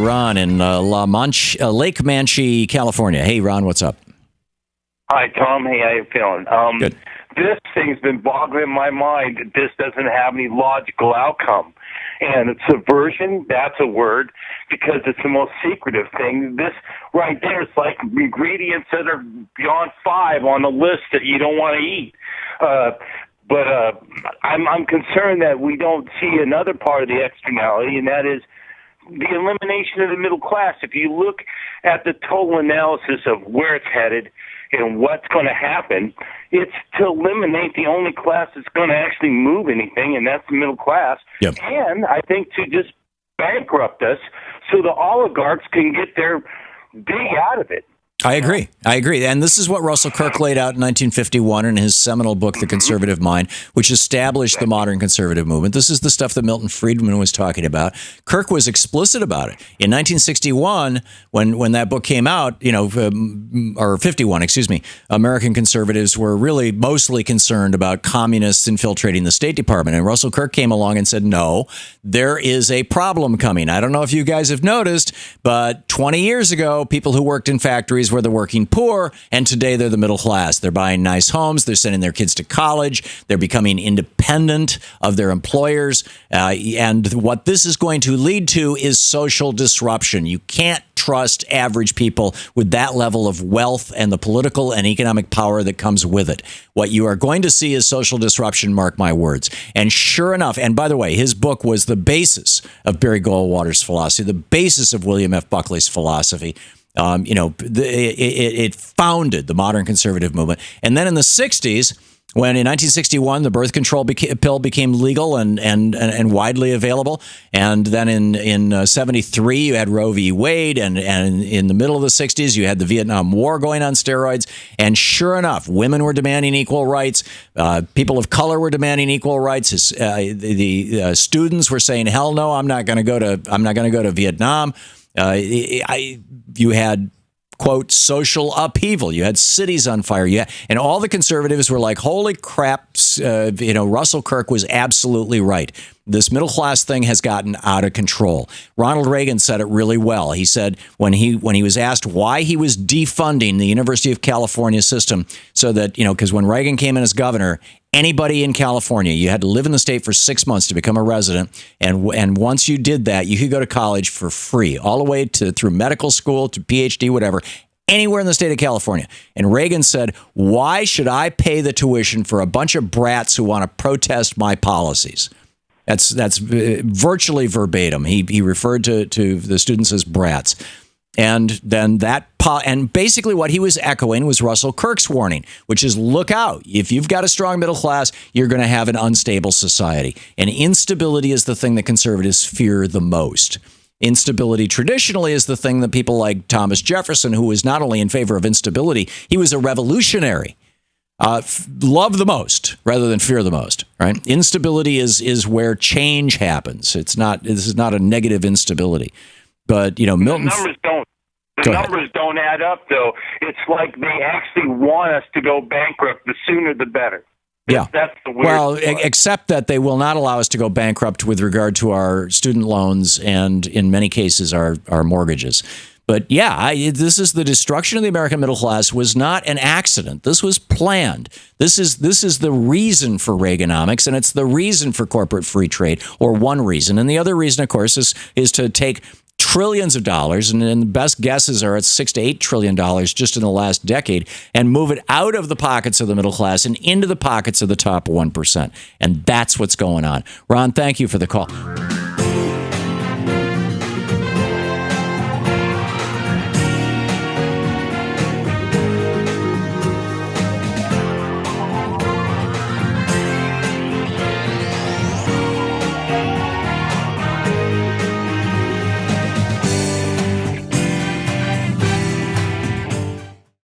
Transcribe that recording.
Ron in Lake Manche, California. Hey, Ron, what's up? Hi, Tom. Hey, how you feeling? Good. This thing's been boggling my mind. This doesn't have any logical outcome. And subversion, that's a word, because it's the most secretive thing. This right there is like ingredients that are beyond 5 on the list that you don't want to eat. But I'm concerned that we don't see another part of the externality, and that is the elimination of the middle class. If you look at the total analysis of where it's headed and what's going to happen, it's to eliminate the only class that's going to actually move anything, and that's the middle class. Yep. And I think to just bankrupt us so the oligarchs can get their dig out of it. I agree. And this is what Russell Kirk laid out in 1951 in his seminal book, The Conservative Mind, which established the modern conservative movement. This is the stuff that Milton Friedman was talking about. Kirk was explicit about it. In 1961, when that book came out, or 51, excuse me, American conservatives were really mostly concerned about communists infiltrating the State Department. And Russell Kirk came along and said, no, there is a problem coming. I don't know if you guys have noticed, but 20 years ago, people who worked in factories were the working poor, and today they're the middle class. They're buying nice homes. They're sending their kids to college. They're becoming independent of their employers. And what this is going to lead to is social disruption. You can't trust average people with that level of wealth and the political and economic power that comes with it. What you are going to see is social disruption, mark my words. And sure enough, and by the way, his book was the basis of Barry Goldwater's philosophy, the basis of William F. Buckley's philosophy. It founded the modern conservative movement. And then in the 60s, when in 1961 the birth control pill became legal and widely available, and then in 73 you had Roe v. Wade, and in the middle of the 60s you had the Vietnam War going on steroids, and sure enough, women were demanding equal rights, people of color were demanding equal rights. The students were saying, "Hell no, I'm not going to go to Vietnam." You had, quote, social upheaval. You had cities on fire. And all the conservatives were like, holy crap, Russell Kirk was absolutely right. This middle class thing has gotten out of control. Ronald Reagan said it really well. He said when he was asked why he was defunding the University of California system, so that, because when Reagan came in as governor, anybody in California, you had to live in the state for 6 months to become a resident. And once you did that, you could go to college for free, all the way through medical school to PhD, whatever, anywhere in the state of California. And Reagan said, why should I pay the tuition for a bunch of brats who want to protest my policies? That's virtually verbatim. He referred to the students as brats. And then and basically what he was echoing was Russell Kirk's warning, which is, look out. If you've got a strong middle class, you're going to have an unstable society. And instability is the thing that conservatives fear the most. Instability traditionally is the thing that people like Thomas Jefferson, who was not only in favor of instability, he was a revolutionary. Love the most rather than fear the most, right? Instability is where change happens. This is not a negative instability. But, Milton... The numbers don't add up, though. It's like they actually want us to go bankrupt. The sooner, the better. Yeah. That's the weird part. Except that they will not allow us to go bankrupt with regard to our student loans and, in many cases, our mortgages. But this is the destruction of the American middle class was not an accident. This was planned. This is the reason for Reaganomics, and it's the reason for corporate free trade, or one reason. And the other reason, of course, is to take trillions of dollars, and the best guesses are it's $6 to $8 trillion just in the last decade, and move it out of the pockets of the middle class and into the pockets of the top 1%. And that's what's going on. Ron, thank you for the call.